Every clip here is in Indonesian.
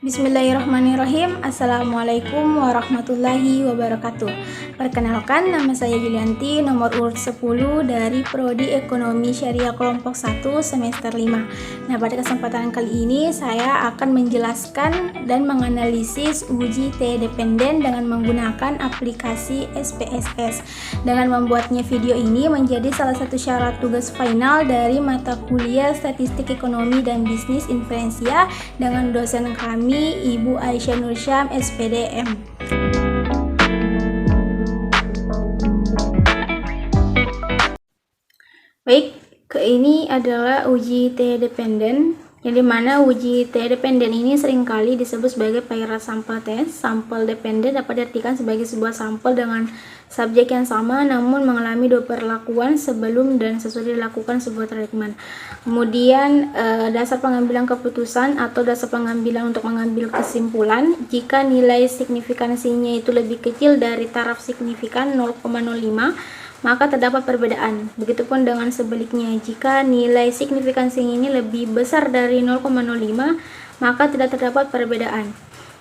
Bismillahirrahmanirrahim. Assalamualaikum warahmatullahi wabarakatuh. Perkenalkan, nama saya Julianti, nomor urut 10 dari Prodi Ekonomi Syariah Kelompok 1 semester 5. Nah, pada kesempatan kali ini saya akan menjelaskan dan menganalisis uji TE dependen dengan menggunakan aplikasi SPSS. Dengan membuatnya video ini menjadi salah satu syarat tugas final dari mata kuliah Statistik Ekonomi dan Bisnis Inferensia dengan dosen kami Ibu Aisyah Nursyam, SPDM. Baik, ini adalah uji TE dependen, yang dimana uji TE dependen ini seringkali disebut sebagai paired sample test. Sampel dependen dapat diartikan sebagai sebuah sampel dengan subjek yang sama namun mengalami dua perlakuan sebelum dan sesudah dilakukan sebuah treatment. Kemudian dasar pengambilan keputusan atau dasar pengambilan untuk mengambil kesimpulan, jika nilai signifikansinya itu lebih kecil dari taraf signifikan 0,05, maka terdapat perbedaan. Begitupun dengan sebaliknya, jika nilai signifikansinya ini lebih besar dari 0,05, maka tidak terdapat perbedaan.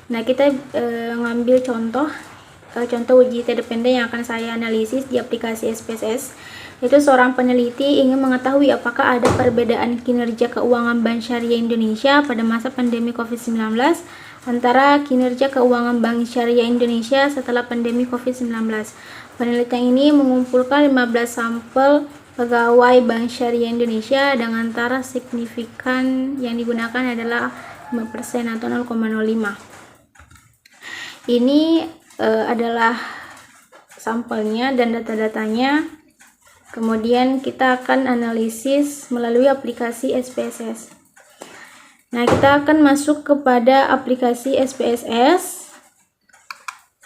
Nah, kita ngambil contoh uji TE dependen yang akan saya analisis di aplikasi SPSS. Itu seorang peneliti ingin mengetahui apakah ada perbedaan kinerja keuangan Bank Syariah Indonesia pada masa pandemi COVID-19 antara kinerja keuangan Bank Syariah Indonesia setelah pandemi COVID-19. Penelitian ini mengumpulkan 15 sampel pegawai Bank Syariah Indonesia dengan taraf signifikan yang digunakan adalah 5% atau 0,05. Ini adalah sampelnya dan data-datanya. Kemudian kita akan analisis melalui aplikasi SPSS. Nah, kita akan masuk kepada aplikasi SPSS.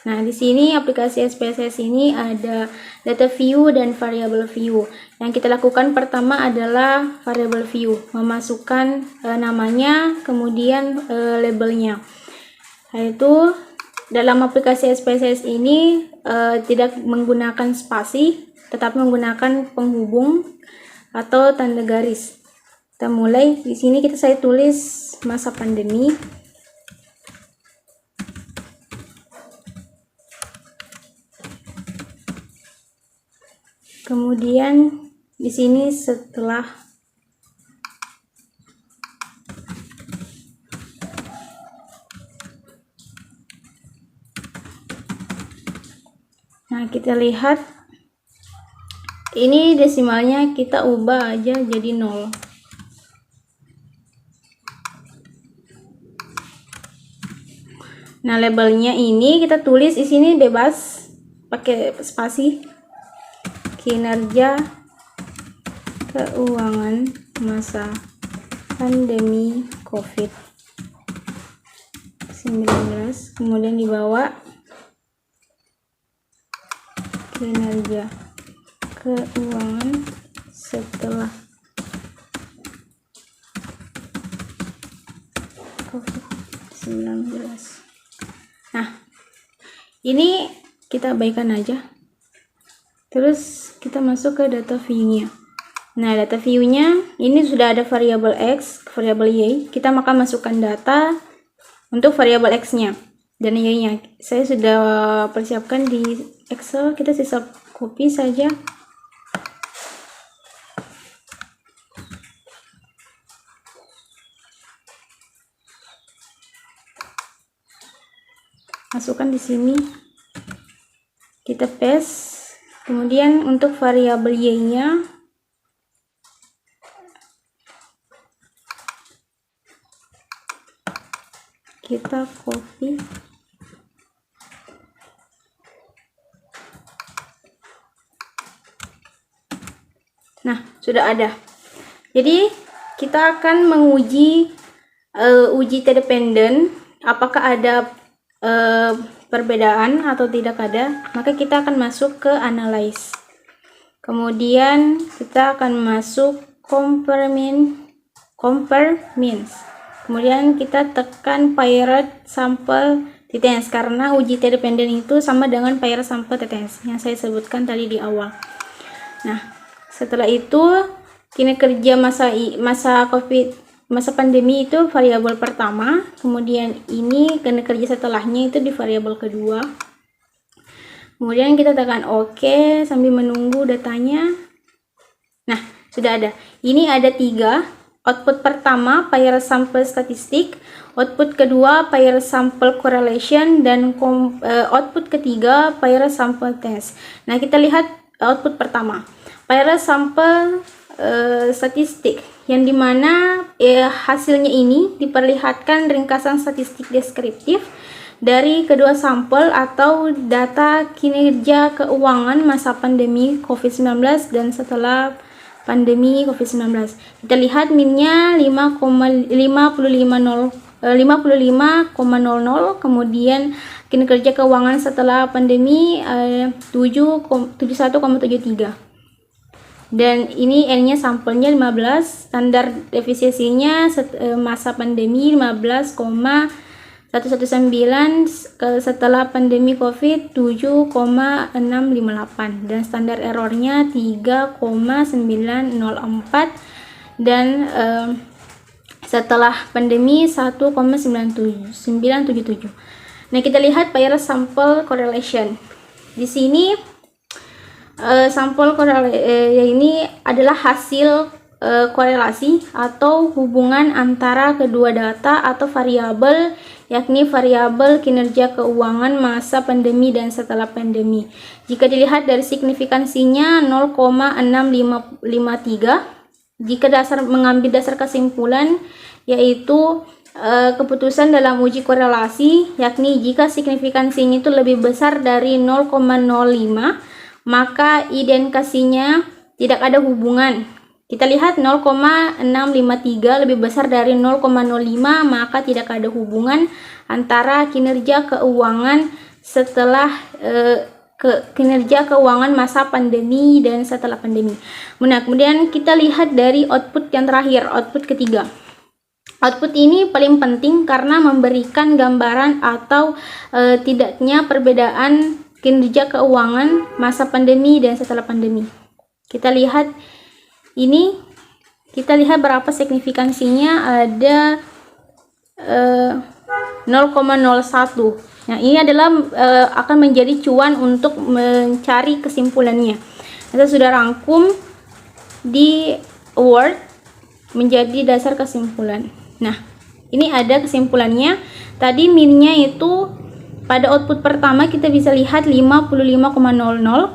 Nah, di sini aplikasi SPSS ini ada data view dan variable view. Yang kita lakukan pertama adalah variable view, memasukkan namanya, kemudian labelnya. Yaitu dalam aplikasi SPSS ini tidak menggunakan spasi, tetapi menggunakan penghubung atau tanda garis. Kita mulai di sini, saya tulis masa pandemi. Kemudian di sini setelah kita lihat ini desimalnya kita ubah aja jadi 0. Nah, labelnya ini kita tulis di sini bebas pakai spasi, kinerja keuangan masa pandemi COVID-19, kemudian di bawah kinerja keuangan setelah COVID-19. Nah, ini kita abaikan aja. Terus kita masuk ke data view-nya. Nah, data view-nya ini sudah ada variabel X, variabel Y. Kita maka masukkan data untuk variabel X-nya dan Y-nya. Saya sudah persiapkan di Excel, kita sisa copy saja. Masukkan di sini. Kita paste. Kemudian untuk variabel Y-nya kita copy. Nah, sudah ada. Jadi kita akan menguji uji TE dependen, apakah ada perbedaan atau tidak ada. Maka kita akan masuk ke analyze. Kemudian kita akan masuk compare means. Kemudian kita tekan paired sample TTS karena uji TE dependen itu sama dengan paired sample TTS yang saya sebutkan tadi di awal. Nah, setelah itu kinerja masa COVID masa pandemi itu variabel pertama, kemudian ini kinerja setelahnya itu di variabel kedua. Kemudian kita tekan OK sambil menunggu datanya. Nah, sudah ada. Ini ada 3. Output pertama pair sample statistik, output kedua pair sample correlation, dan output ketiga pair sample test. Nah, kita lihat output pertama. Pair sample statistik, yang dimana hasilnya ini diperlihatkan ringkasan statistik deskriptif dari kedua sampel atau data kinerja keuangan masa pandemi COVID-19 dan setelah pandemi COVID-19. Kita lihat minnya 55,00, kemudian kinerja keuangan setelah pandemi 71,73. Dan ini N-nya sampelnya 15, standar defisiensinya masa pandemi 15,119, setelah pandemi COVID 7,658, dan standar errornya 3,904, dan setelah pandemi 1,977. Nah, kita lihat pair sample correlation. Di sini sampel ini adalah hasil korelasi atau hubungan antara kedua data atau variabel, yakni variabel kinerja keuangan masa pandemi dan setelah pandemi. Jika dilihat dari signifikansinya 0,653, jika mengambil dasar kesimpulan yaitu keputusan dalam uji korelasi, yakni jika signifikansinya itu lebih besar dari 0,05, maka identifikasinya tidak ada hubungan. Kita lihat 0,653 lebih besar dari 0,05, maka tidak ada hubungan antara kinerja keuangan setelah kinerja keuangan masa pandemi dan setelah pandemi. Nah, kemudian kita lihat dari output yang terakhir, output ketiga. Output ini paling penting karena memberikan gambaran atau tidaknya perbedaan kinerja keuangan masa pandemi dan setelah pandemi. Kita lihat ini, kita lihat berapa signifikansinya, ada 0,01. Nah, ini adalah akan menjadi cuan untuk mencari kesimpulannya. Kita sudah rangkum di Word menjadi dasar kesimpulan. Nah, ini ada kesimpulannya. Tadi minnya itu pada output pertama kita bisa lihat 55,00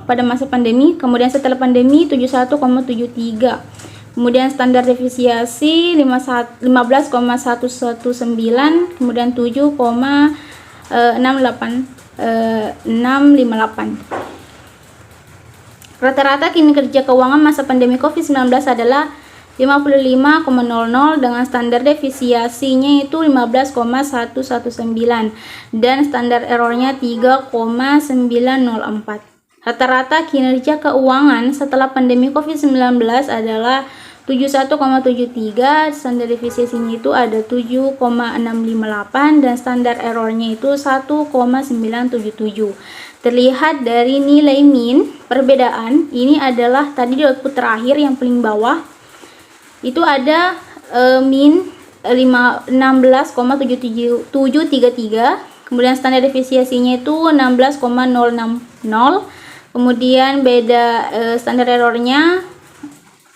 pada masa pandemi, kemudian setelah pandemi 71,73. Kemudian standar defisiensi 15,119, kemudian 7,658. Rata-rata kinerja keuangan masa pandemi COVID-19 adalah 55,00 dengan standar defisiensinya itu 15,119 dan standar errornya 3,904. Rata-rata kinerja keuangan setelah pandemi COVID-19 adalah 71,73, standar defisiensinya itu ada 7,658 dan standar errornya itu 1,977. Terlihat dari nilai min perbedaan ini adalah tadi di output terakhir yang paling bawah itu ada min 16,733, kemudian standar defisiensinya itu 16,060, kemudian beda standar errornya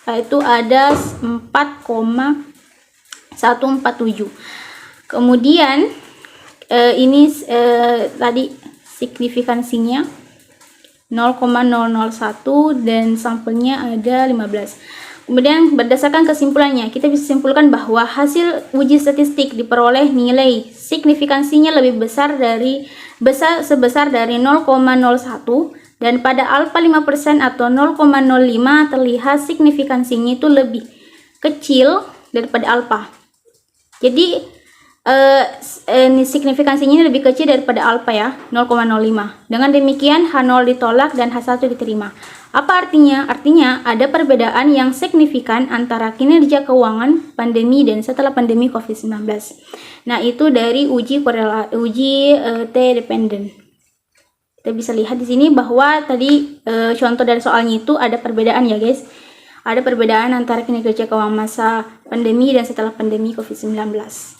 itu ada 4,147. Kemudian ini tadi signifikansinya 0,001 dan sampelnya ada 15. Kemudian berdasarkan kesimpulannya, kita bisa simpulkan bahwa hasil uji statistik diperoleh nilai signifikansinya lebih besar sebesar dari 0,01 dan pada alfa 5% atau 0,05 terlihat signifikansinya itu lebih kecil daripada alfa. Jadi signifikansinya lebih kecil daripada alfa ya, 0,05. Dengan demikian H0 ditolak dan H1 diterima. Apa artinya? Artinya ada perbedaan yang signifikan antara kinerja keuangan pandemi dan setelah pandemi COVID-19. Nah, itu dari uji T dependent. Kita bisa lihat di sini bahwa tadi contoh dari soalnya itu ada perbedaan ya guys. ada perbedaan antara kinerja keuangan masa pandemi dan setelah pandemi COVID-19.